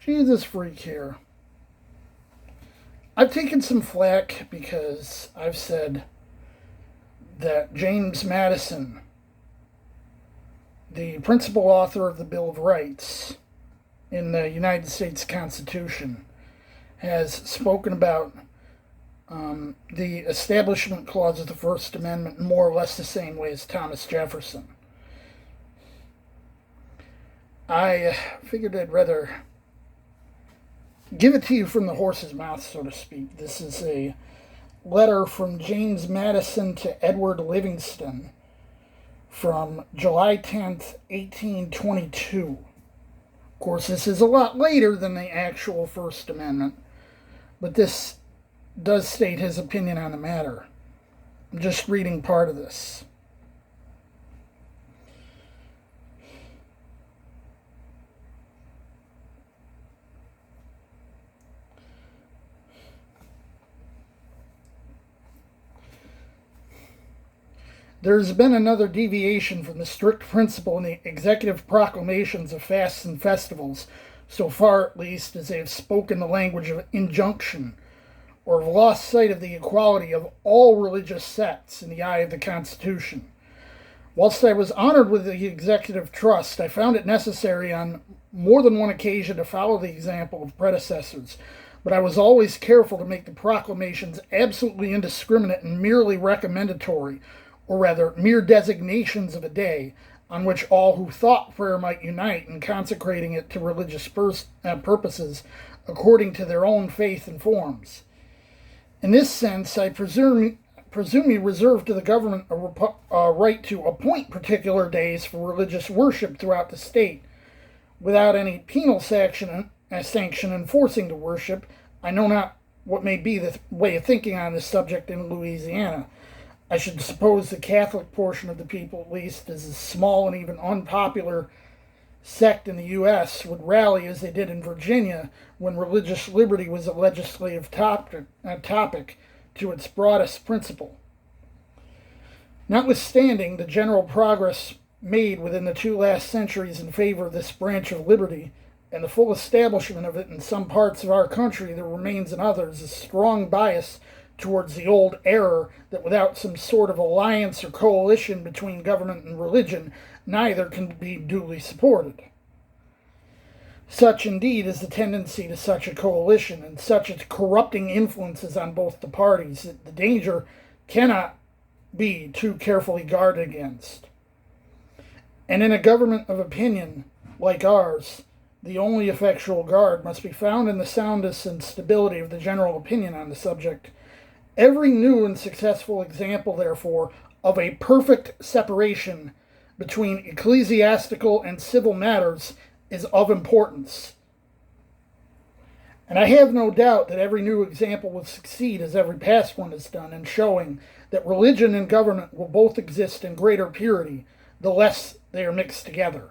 Jesus freak here. I've taken some flack because I've said that James Madison, the principal author of the Bill of Rights in the United States Constitution, has spoken about the Establishment Clause of the First Amendment in more or less the same way as Thomas Jefferson. I figured I'd rather give it to you from the horse's mouth, so to speak. This is a letter from James Madison to Edward Livingston from July 10th, 1822. Of course, this is a lot later than the actual First Amendment, but this does state his opinion on the matter. I'm just reading part of this. There has been another deviation from the strict principle in the executive proclamations of fasts and festivals, so far at least as they have spoken the language of injunction, or have lost sight of the equality of all religious sects in the eye of the Constitution. Whilst I was honored with the executive trust, I found it necessary on more than one occasion to follow the example of predecessors, but I was always careful to make the proclamations absolutely indiscriminate and merely recommendatory, or rather, mere designations of a day on which all who thought prayer might unite in consecrating it to religious purposes according to their own faith and forms. In this sense, I presume you reserve to the government a right to appoint particular days for religious worship throughout the state, without any penal sanction enforcing the worship. I know not what may be the way of thinking on this subject in Louisiana. I should suppose the Catholic portion of the people, at least, as a small and even unpopular sect in the U.S., would rally as they did in Virginia when religious liberty was a legislative topic to its broadest principle. Notwithstanding the general progress made within the 2 last centuries in favor of this branch of liberty, and the full establishment of it in some parts of our country, there remains in others a strong bias towards the old error that without some sort of alliance or coalition between government and religion, neither can be duly supported. Such indeed is the tendency to such a coalition, and such its corrupting influences on both the parties, that the danger cannot be too carefully guarded against. And in a government of opinion like ours, the only effectual guard must be found in the soundness and stability of the general opinion on the subject. Every new and successful example, therefore, of a perfect separation between ecclesiastical and civil matters is of importance. And I have no doubt that every new example will succeed as every past one has done in showing that religion and government will both exist in greater purity, the less they are mixed together.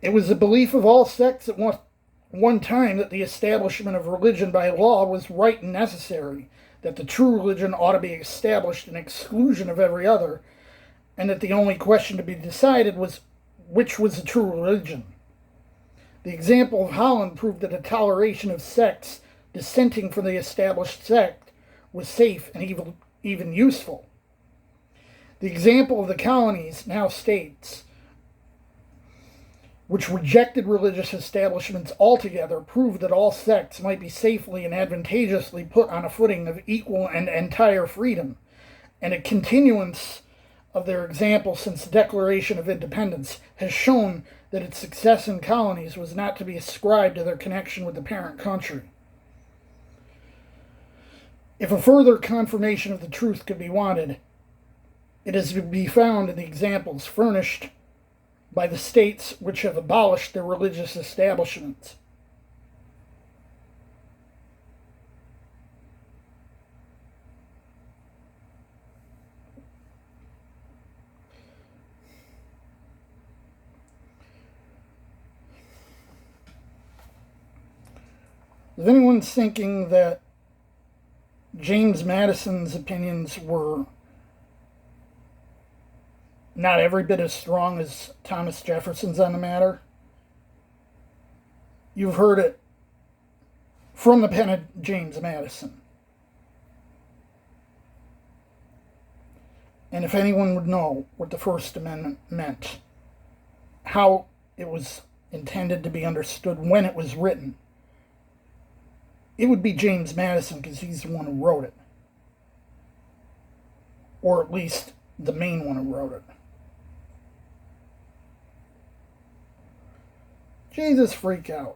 It was the belief of all sects at one time that the establishment of religion by law was right and necessary, that the true religion ought to be established in exclusion of every other, and that the only question to be decided was which was the true religion. The example of Holland proved that a toleration of sects dissenting from the established sect was safe and even useful. The example of the colonies, now states, which rejected religious establishments altogether, proved that all sects might be safely and advantageously put on a footing of equal and entire freedom, and a continuance of their example since the Declaration of Independence has shown that its success in colonies was not to be ascribed to their connection with the parent country. If a further confirmation of the truth could be wanted, it is to be found in the examples furnished by the states which have abolished their religious establishments. If anyone's thinking that James Madison's opinions were not every bit as strong as Thomas Jefferson's on the matter, you've heard it from the pen of James Madison. And if anyone would know what the First Amendment meant, how it was intended to be understood when it was written, it would be James Madison, because he's the one who wrote it. Or at least the main one who wrote it. Jesus, freak out.